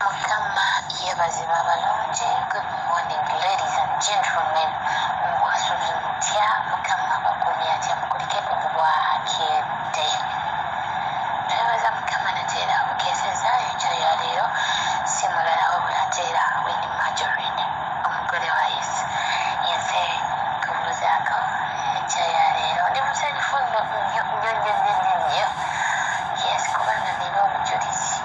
Mukama yeebazibwa abalungi. Good morning ladies and gentlemen. Mwasuuza mutya? Mukama bakumye atya mukulike obwakedde. Twebaza Mukama nateera okukeeseza enkya ya leero si mulala wabula teera Winnie Marjorie omugole wa Yesu yense kubuuzaako enkya ya leero. Ndi musanyufu nnyo yes kubanga nina obujulizi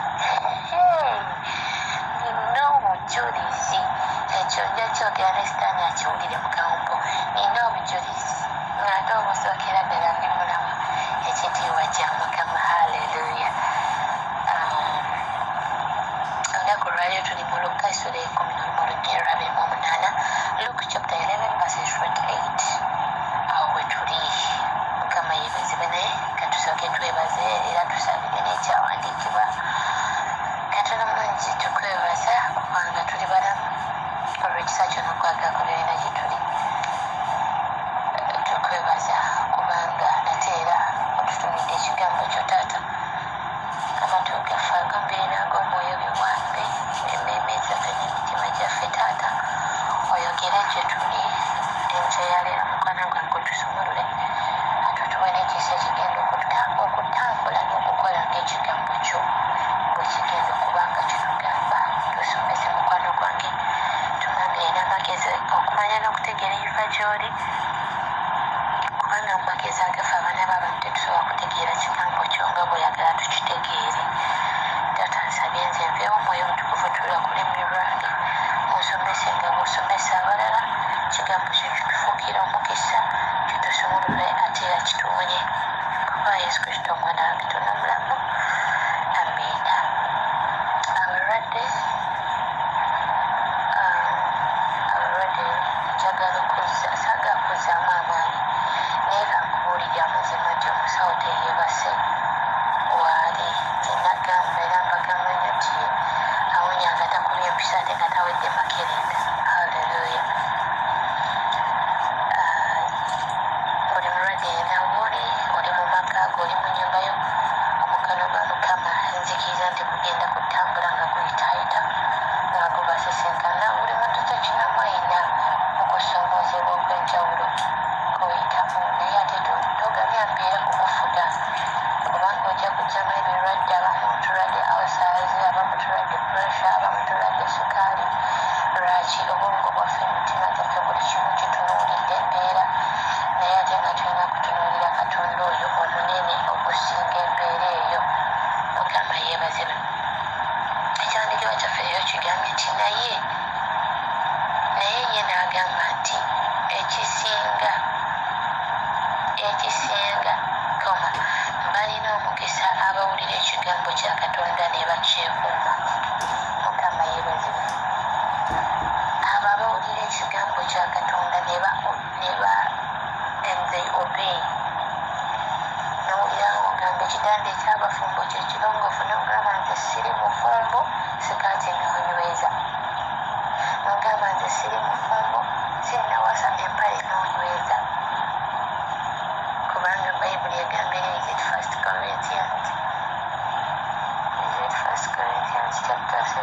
nina obujulizi ekyo nja kyogera ne sitaani akiwulire mu kawumpo. Nina obujulizi ng'ate obusookera ddala ndi mulamu ekitiibwa kya Mukama. Haleluya. Olunaku lwaliro tuli mu Luka essula y'ekumi n'olumu olugero lwa 28 Luke chapter 11 verses 28. Awo we tuli. Mukama yeebazibwe naye katusooke twebaze era tusabire n'ekyawandiikibwa. Katonda mulungi tukwebaza kubanga tuli balamu olw'ekisa kyo n'okwagala ku byonna gye tuli. Tukwebaza kubanga nateera otutumidde ekigambo kyo taata. Amatu gaffe ag'omubiri n'ag'omwoyo biwambe emmeeme zaffe n'emitima gyaffe taata oyogere gye tuli. Enkya ya leero mukwano gwange otusumulule ate otuwe n'ekisa ekigenda okutambula n'okukola ng'ekigambo kyo bwe kigenda okuba nga kitugamba. Tusomese mukwano gwange tumage n'amagezi okumanya n'okutegeera ebiva gy'oli kubanga mu magezi agaffe abaana b'abantu tetusobola kutegeera kigambo kyo nga bw'oyagala tukitegeere. Taata nsabye nze nveewo omwoyo omutukuvu tuula ku lulimi lwange musomese nga bw'osomesa abalala kigambo kyo kitufuukira omukisa kitusumulule ate era kituwonye kuba Yesu Kristo omwana wa Katonda omulamu. Amiina. Abalwadde njagala saagala kuzzaamu amaanyi naye kankubuulira amazima gy'omusawo teyeebase waali zinagamba era mbagamba nnyo nti awonya nga takubye empisa ate nga tawedde makerenda. Haleluya. Buli mulwadde yenna w'oli oli mu maka go oli mu nnyumba yo omukono gwa Mukama nzikiriza nti gugenda kutambula nga guyitaayita nga gubasisinkana. Buli muntu tekinamu ayina okusomoozebwa okw'enjawulo k'oyitamu naye ate toganya mbeera kukufuga kubanga ojja kujjamu ebirwadde. Abamu tulwadde ulcers, abamu tulwadde pressure, abamu tulwadde sukaali. Lwaki? obwongo bwaffe emitima gyaffe buli kimu kitunuulidde embeera naye ate nga tulina kutunuulira Katonda oyo omunene okusinga embeera eyo. Mukama yeebazibwe. Ekyawandiikibwa kyaffe eyo kigambye nti naye ye n'agamba nti ekisinga balina omukisa abawulira ekigambo kya Katonda ne bakyekuuma. Mukama yeebazibwe. Abo abawulira ekigambo kya Katonda and they obey. Nawulira ng'ogamba ekitanda eky'abafumbo kye kirongoofu n'ogamba nze siri mufumbo sikaati n'onyweza. N'ogamba nze siri mufumbo sinnawasa empale n'onyweza. Kubanga Bayibuli egamba is it 1 Corinthians chapter 6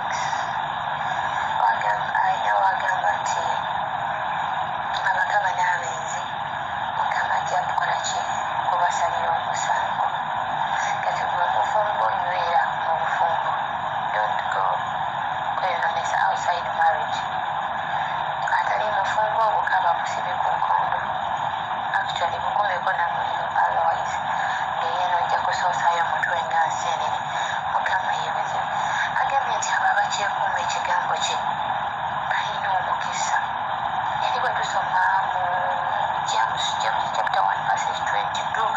alina wagamba nti abakaba n'abenzi Mukama ajja kukola ki? Kubasalira omusango. Kati gwe mufumbo onywera mu bufumbo. Don't go kweyonomesa outside marriage. Atali mufumbo obukaba busibe ku nkondo. Actually bukumeko na muliro otherwise ng'eyeno ojja kusoosaayo omutwe nga nseenene. Mukama yeebazibwe. Agambye nti abo abakyekuuma ekigambo kye balina omukisa. Eri bwe tusoma mu James chapter 1 verses 22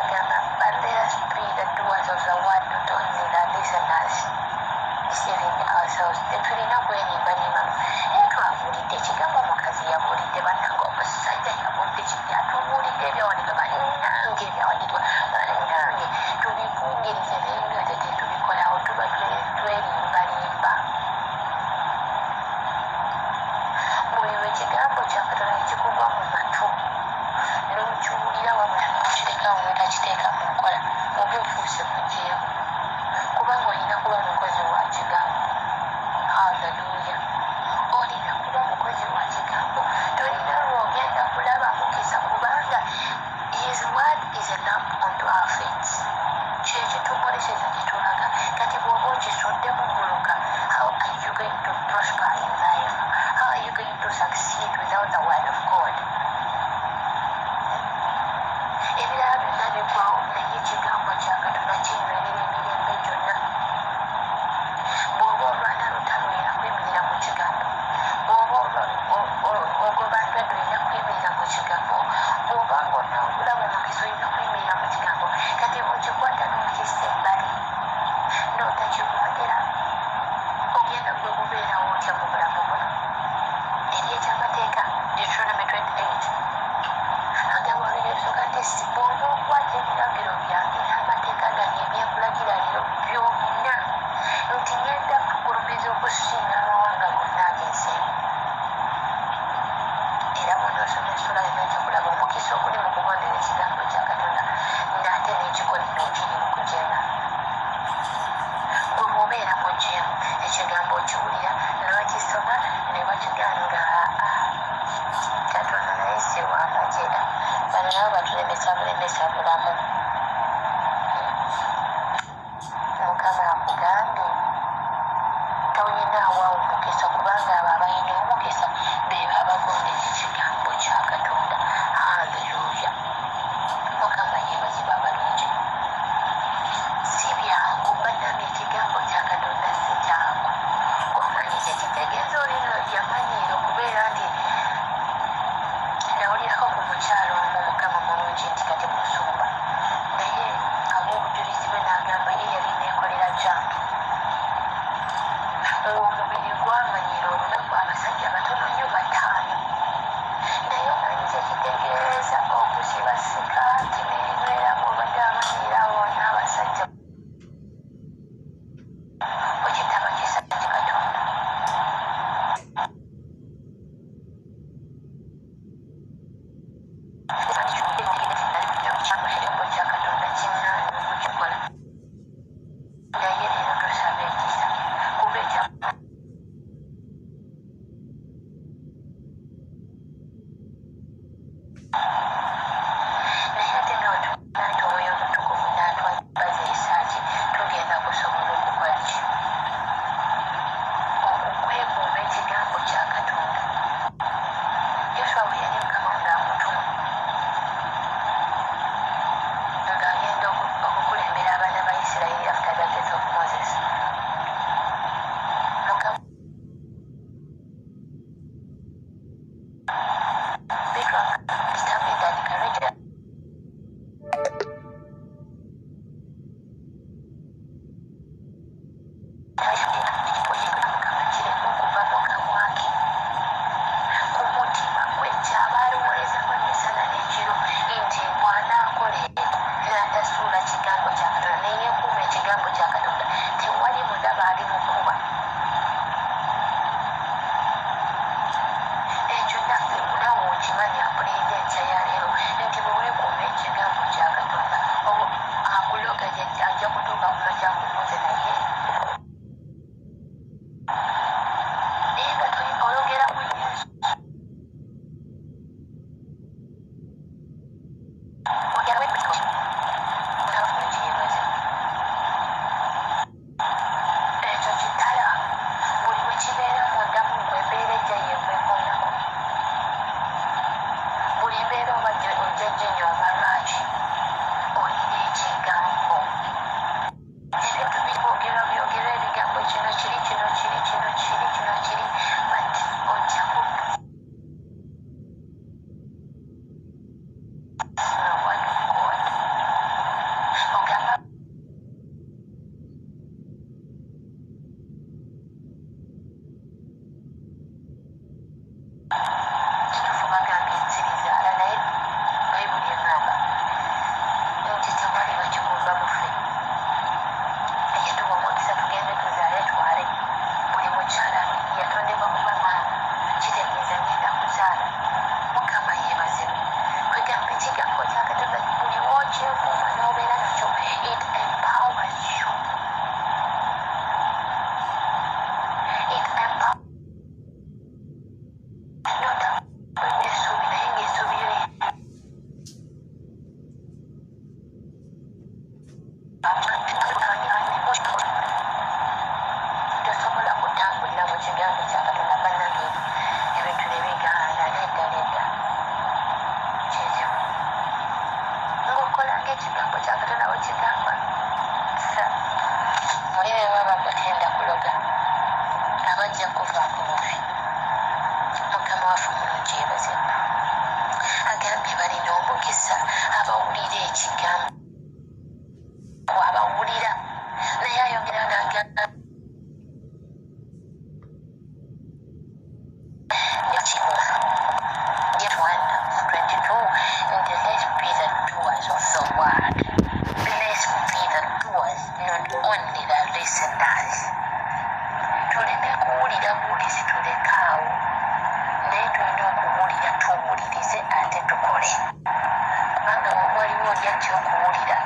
agamba but let us be the doers of the word not only the listeners deceiving ourselves. Tetulina kwerimbanima twabulidde ekigambo omukazi yabulidde bannanga omusajja yabulidde kyatubuulidde ebyawandiika bannange ebyawandiikibwa bannange tubikungirize naye nga tete tubikolawo tuba twerimbalimba. policies agitulaga kati bw'oba ogisudde mugguluka, how are you going to prosper in life? How are you going to succeed without the word of God? Ebirala byonna biggwawo naye ekigambo kya Katonda kinywerera emirembe gyonna. Bw'oba olwana lutalo olina kwemirira mu kigambo, bw'oba ogoba ndwadde olina kwemirira mu kigambo, bw'oba ng'onaobulamu omukisa olina kwemirira mu kigambo. Kati bw'okikwata n'okissa ebbali n'otakigondera, ogenda gwe bubeerawo otya mu bulamu buno. Eri ekyamateeka Deuteronomy 28 agamba oluyesooka nti bw'oba okwata ebiragiro byange n'amateeka gange ebyenkulagira leero byonna, nti ngenda kugulumiza okusinga amawanga gonna ag'ensi. Era bw'onoosoma essula yonna ojja kulaba omukisa oguli mu kugondera ekigambo kya Katonda n'ate n'ekikolimo ekiri mu kujeema. Bwe bw'obeera mu jeemu ekigambo okiwulira n'okisoma ne bakigaanula, Katonda naye si w'amagera. Bano nabo batulemesa bulamu. Mukama akugambye toyinaawo omukisa, kubanga abo abalina omukisa beebo abagondera ekigambo kya Katonda. Haleluya! Mukama yeebazibwa abalungi. Si byangu bannange, ekigambo kya Katonda si kyangu. Omanyi tekitegeeza olino yamanyiira okubeera nti nawulirako ku mukyalo omu Mukama mulungi nti kati musumba, naye ab'obujulizi bwe n'agamba ye yali neekolera jangu. Ng'omubiri gwamanyira olunaku abasajja batono nnyo 5, naye omanyi tekitegeeza okusiba sikaati n'enywera bw'obadde amanyira bonna abasajja okitaba kisa kya Katonda. Ekigambo kya Katonda kinnaani okukikola, naye leero tosaba ekisa kuba ekya naye ate nawe tulina nti Omwoyo Omutukuvu n'atwabaza esaaki, tugenda kusobola okukola ki? Okwekuuma ekigambo kya Katonda. Yoswa bwe yali Mukama ng'amutuma ng'agenda okukulembera abaana ba Isirayiri after the death of Moses, Mukama determined that courageous Mukama kiremu okuva mu kamwa ke, ku mutima gwe kyaba alowoolezamu emisana n'ekiro nti bw'anaakola ekyo n'atasuula kigambo kya Katonda ne yeekuuma ekigambo kya Katonda, tewali mulaba alimukuba. Ekyo naffe nawe okimanya mpuliriza enkya ya leero nti bwe weekuuma ekigambo kya Katonda akuloga ajja kutuuka ku makya akufunze naye nga oyogera ku Yesu ogera weekyebaze listeners tuleme kuwulira buwulizi tulekaawo naye tulina okuwulira tuwulirize ate tukole kubanga waliwo olyajja okuwulira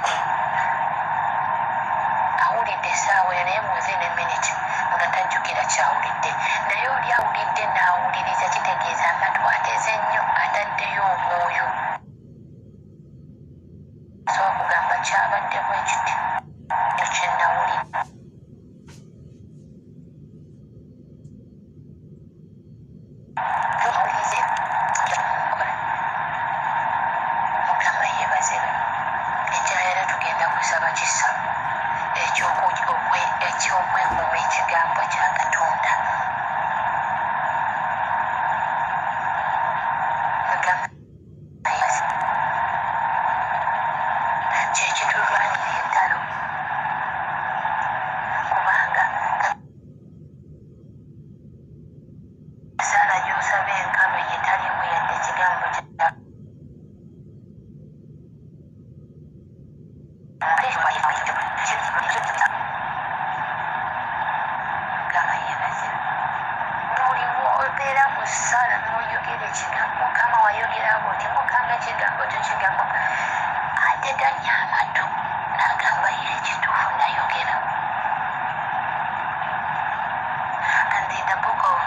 awulidde essaawa eyo naye within a minute nga tajjukira kyawulidde naye oli awulidde n'awuliriza kitegeeza amatu ateze nnyo ataddeyo omwoyo so okugamba kyabadde bwe kiti ekyo kye nnawulira tuwulize kyamukola mukama yeebazebe ekyayera tugenda kusaba kisa ekyokwekuuma ekigambo kya katonda kyekitulwanira entalo kubanga saala gy'osaba enkalo yetalimu yadde ekigambo kya obeera mu ssaala n'oyogera ekigambo mukama wayogerawo nti mukama ekigambo kyo kigambo ateganya amatu n'agamba ye ekituufu nayogera and in the book of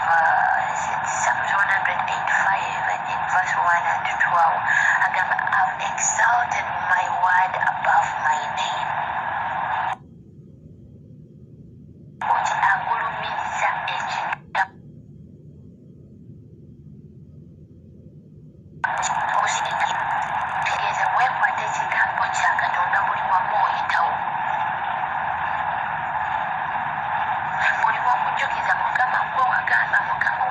Psalms 185 in verse 1 and 12 agamba I've exalted my word above my name agulumiza ekigambo tegeeza weekwata ekigambo kya katonda buli wamu oyitawo buli wokujjukiza mukama gwe wagamba mukama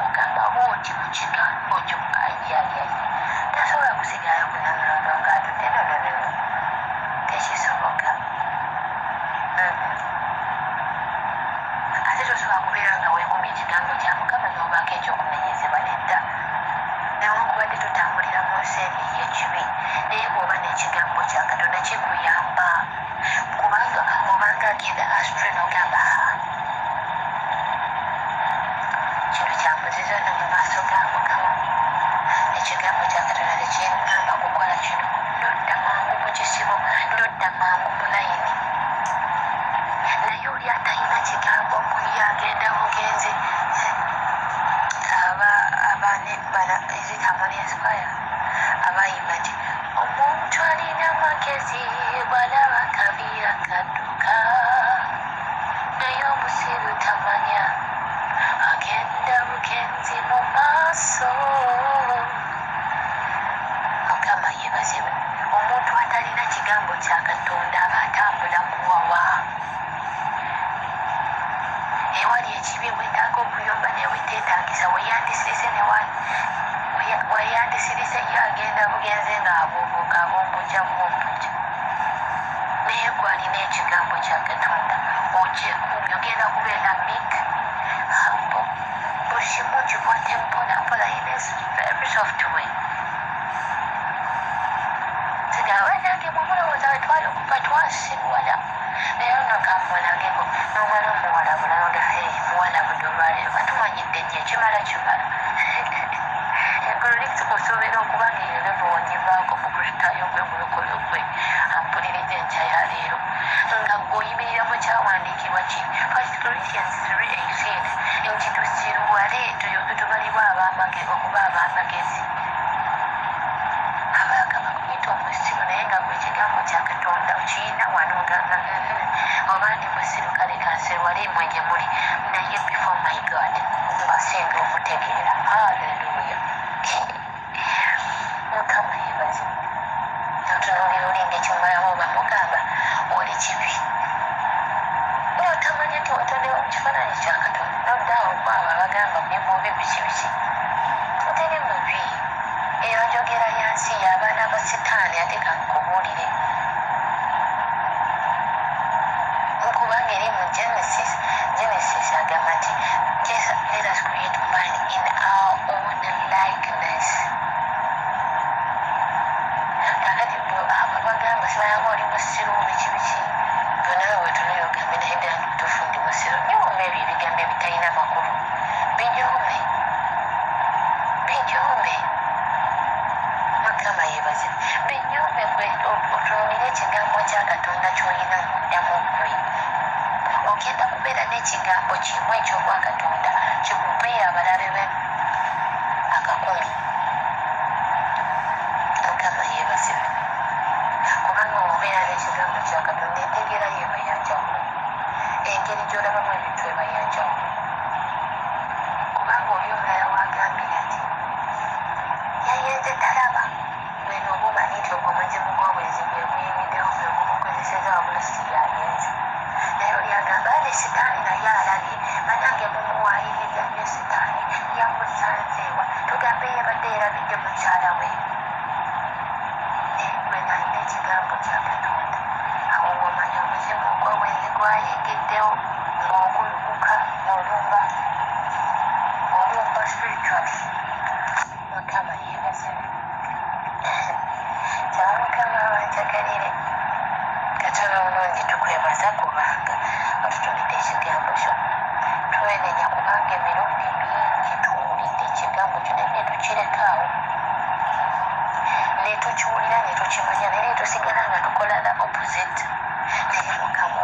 ogamba bwoti mu kigambo kyo ayayay tasobola kusigala kunamulongo ngaatudde nononono tekisoboka ate tosobola kubeera nga weekumbye ekigambo kya mukama n'obaako ekyokunenyezebwa nedda newankubadde tutambulira mu nsi eri y'ekibi naye bw'oba n'ekigambo kya katonda kikuyamba kubanga obanga agenda astre n'ogamba kino kyambuziza no mu maaso ga mukama ekigambo kya katonda tekiŋŋamba kukola kino nodda mangu mu kisibo nodda mangu mu layini naye oli atalina kigambo muli agenda bugenzi abaani bana ezitamuli inspire abayimba nti omuntu alina amagezi bw'alaba akabiira kadduka naye omusiru tamanya agenda bugenzi mu maaso mukama yeebazibwe omuntu atalina kigambo kya katonda aba atambula kuwawa ewali ekibi wetaaga okuyomba naye weteetagisa weyandisirise weyandisirise ye agenda bugenze ng'abuubuuka abombuja bwombuja naye gwalina ekigambo kya katonda okyekuumya ogenda kubeera mik hambo buli kimu kikwate mpolampola in a very soft way sigaba nange mwemulowooza wetwali okuba twasibuwala naye ono kamulageko n'omwana omuwala bulanoga muwala budde olwaleero batumanyidde nnyo ekimala kimala eggulu likusuubira okuba ngaeyo lewonyivaako mu kristaayo gwe mulokole gwe ampuliriza enkya ya leero nga gweoyimirira mu kyawandiikibwa ki 1 Corinthians 3:18 nti tusiruwale tulyoke tubalibwa okuba ab'amagezi abaagamba kuyita omusiru naye nga gwe ekigambo kya katonda okiyina wano nganga oba ndi musiru kale kanserwale mmwe gye muli naye before my god mbasinga okutegeera haleluya mukama yebazi otunuulira olinga ekimalamu oba mugamba oli kibi otamanya nti watondebwa mu kifaananyi kya katonda noddaawo kwabo abagamba bimubi biki teri mubi eyo njogera yansi y'abaana ba sitaani ate kankubuulire nkubanga eri mu genesis agamba nti let us create man in our own likeness kakati abagamba sibayaba oli musiru biki byonna wewetunaye ogambe ogenda kubeera n'ekigambo kimu ekyobwa Katonda kikubeera abalabe be akakumi. Mukama yeebazibwe kubanga obeera n'ekigambo kya Katonda entegeera yeeba yanjawulo, engeri gy'olabamu ebintu eba yanjawulo. Kubanga oli omulala wagambye ati yayenze talaba bweno oba omanyi nti ogwo omuzimu gw'obwenzi bwe buyimiddewo bwe bumukozeseza wabula si yayenze. Naye oli agamba ati sitaani naye alabye banange mumuwaayiriza nnyo sitaani yamusanzeewa tugambe yabadde yerabidde mukyala we. Gwe nalina ekigambo kya Katonda awo ng'omanya omuzimu ogw'obwenzi gwayingiddewo ng'ogulukuka olumba spiritually. Mukama yeebazibwe. Kyaba Mukama abanjagalire katono omulungi tukwebaza kubanga otutumidde ekigambo kyo twenenya kubanga emirundi mingi tuwulidde ekigambo kyo naye netukirekawo netukiwulira netukimanya naye netusigala nga tukola the opposite. Naye Mukama